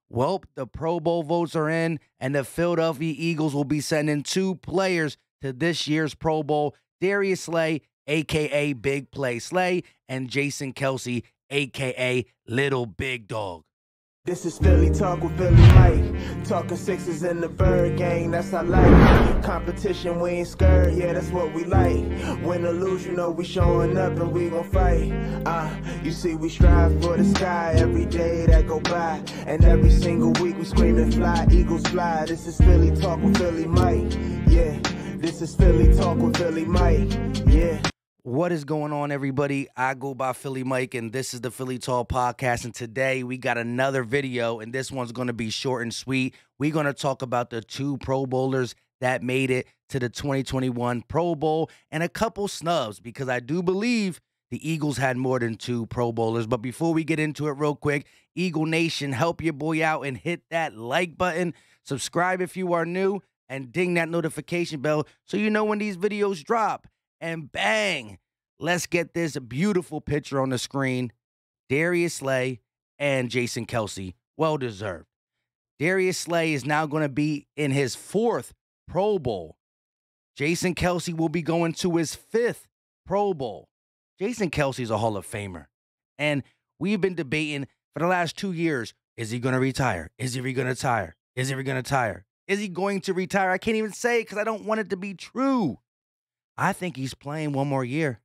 Well, the Pro Bowl votes are in, and the Philadelphia Eagles will be sending two players to this year's Pro Bowl: Darius Slay, a.k.a. Big Play Slay, and Jason Kelce, a.k.a. Little Big Dog. This is Philly Talk with Philly Mike. Talking sixes in the bird gang, that's I like. Competition, we ain't scared, yeah, that's what we like. Win or lose, you know we showing up and we gon' fight. You see we strive for the sky every day that go by. And every single week we screaming fly, Eagles fly. This is Philly Talk with Philly Mike, yeah. This is Philly Talk with Philly Mike, yeah. What is going on, everybody? I go by Philly Mike, and this is the Philly Talk Podcast. And today we got another video, and this one's going to be short and sweet. We're going to talk about the two Pro Bowlers that made it to the 2021 Pro Bowl and a couple snubs, because I do believe the Eagles had more than two Pro Bowlers. But before we get into it real quick, Eagle Nation, help your boy out and hit that like button. Subscribe if you are new, and ding that notification bell so you know when these videos drop. And bang, let's get this beautiful picture on the screen. Darius Slay and Jason Kelce, well deserved. Darius Slay is now going to be in his fourth Pro Bowl. Jason Kelce will be going to his fifth Pro Bowl. Jason Kelce is a Hall of Famer. And we've been debating for the last 2 years, is he going to retire? Is he going to retire? Is he going to retire? Is he going to retire? I can't even say it because I don't want it to be true. I think he's playing one more year.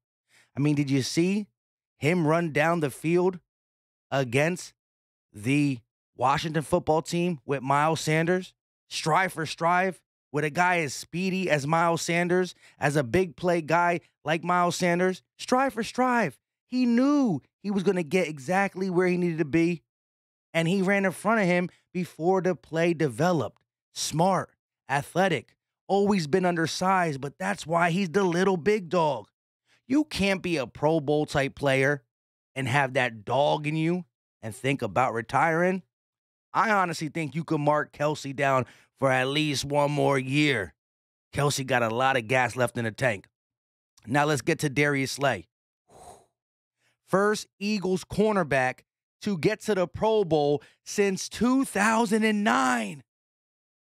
I mean, did you see him run down the field against the Washington football team with Miles Sanders? Strive for strive with a guy as speedy as Miles Sanders, as a big play guy like Miles Sanders. Strive for strive. He knew he was going to get exactly where he needed to be, and he ran in front of him before the play developed. Smart, athletic. Always been undersized, but that's why he's the little big dog. You can't be a Pro Bowl type player and have that dog in you and think about retiring. I honestly think you could mark Kelce down for at least one more year. Kelce got a lot of gas left in the tank. Now let's get to Darius Slay. First Eagles cornerback to get to the Pro Bowl since 2009.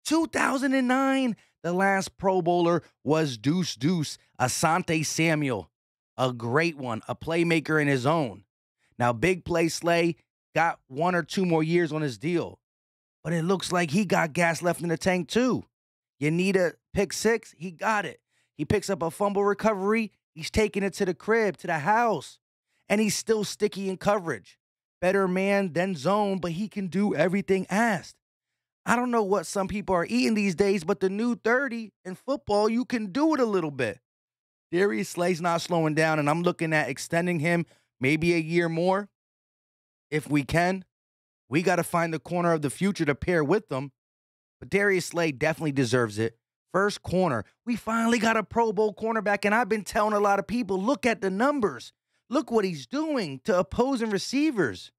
2009. The last Pro Bowler was Deuce Asante Samuel, a great one, a playmaker in his own. Now, Big Play Slay got 1 or 2 more years on his deal, but it looks like he got gas left in the tank too. You need a pick six? He got it. He picks up a fumble recovery. He's taking it to the crib, to the house, and he's still sticky in coverage. Better man than zone, but he can do everything asked. I don't know what some people are eating these days, but the new 30 in football, you can do it a little bit. Darius Slay's not slowing down, and I'm looking at extending him maybe a year more if we can. We got to find the corner of the future to pair with them, but Darius Slay definitely deserves it. First corner. We finally got a Pro Bowl cornerback, and I've been telling a lot of people, look at the numbers. Look what he's doing to opposing receivers.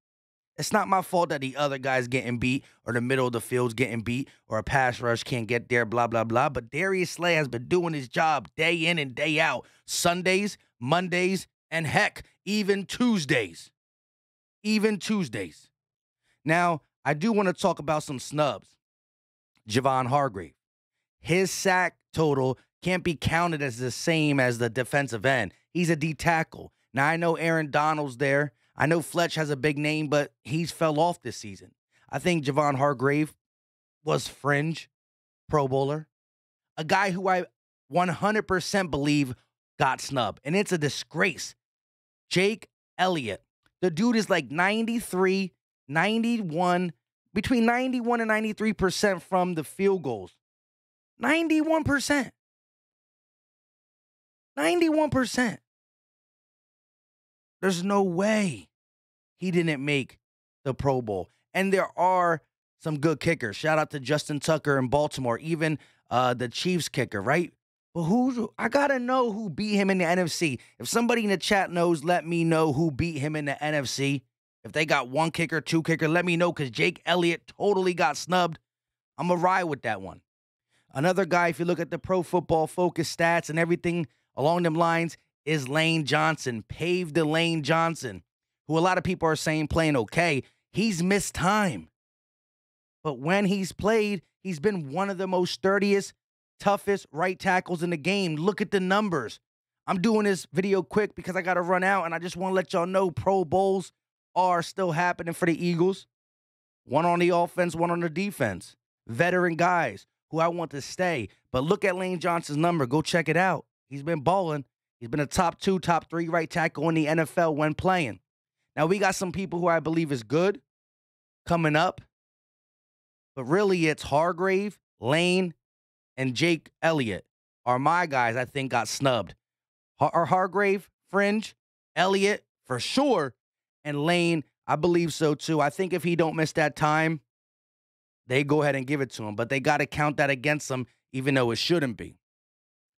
It's not my fault that the other guy's getting beat or the middle of the field's getting beat or a pass rush can't get there, blah, blah, blah. But Darius Slay has been doing his job day in and day out. Sundays, Mondays, and heck, even Tuesdays. Even Tuesdays. Now, I do want to talk about some snubs. Javon Hargrave. His sack total can't be counted as the same as the defensive end. He's a D tackle. Now, I know Aaron Donald's there. I know Fletch has a big name, but he's fell off this season. I think Javon Hargrave was fringe Pro Bowler. A guy who I 100% believe got snubbed, and it's a disgrace. Jake Elliott. The dude is like 93, 91, between 91 and 93% from the field goals. 91%. 91%. There's no way he didn't make the Pro Bowl. And there are some good kickers. Shout out to Justin Tucker in Baltimore, even the Chiefs kicker, right? But I got to know who beat him in the NFC. If somebody in the chat knows, let me know who beat him in the NFC. If they got one kicker, two kicker, let me know, because Jake Elliott totally got snubbed. I'm going to ride with that one. Another guy, if you look at the Pro Football Focus stats and everything along them lines, is Lane Johnson. Paved the Lane Johnson, who a lot of people are saying playing okay. He's missed time. But when he's played, he's been one of the most sturdiest, toughest right tackles in the game. Look at the numbers. I'm doing this video quick because I got to run out, and I just want to let y'all know Pro Bowls are still happening for the Eagles. One on the offense, one on the defense. Veteran guys who I want to stay. But look at Lane Johnson's number. Go check it out. He's been balling. He's been a top 2, top 3 right tackle in the NFL when playing. Now, we got some people who I believe is good coming up. But really, it's Hargrave, Lane, and Jake Elliott are my guys I think got snubbed. Hargrave, fringe, Elliott, for sure, and Lane, I believe so too. I think if he don't miss that time, they go ahead and give it to him. But they got to count that against him, even though it shouldn't be.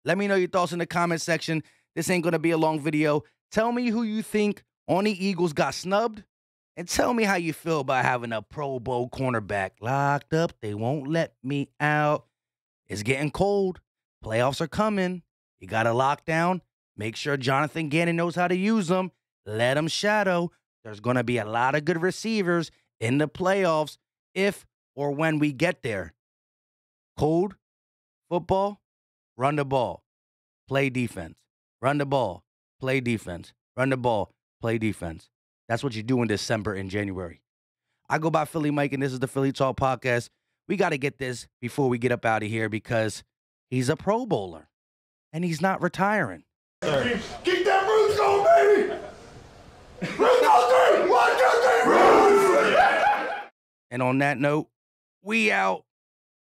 Let me know your thoughts in the comment section. This ain't going to be a long video. Tell me who you think on the Eagles got snubbed. And tell me how you feel about having a Pro Bowl cornerback locked up. They won't let me out. It's getting cold. Playoffs are coming. You got to lock down. Make sure Jonathan Gannon knows how to use them. Let him shadow. There's going to be a lot of good receivers in the playoffs if or when we get there. Cold football, run the ball, play defense. Run the ball, play defense. Run the ball, play defense. That's what you do in December and January. I go by Philly Mike, and this is the Philly Talk Podcast. We got to get this before we get up out of here because he's a Pro Bowler, and he's not retiring. Keep that roots going, baby! Roots on 3! 1, 2, 3, roots! And on that note, we out.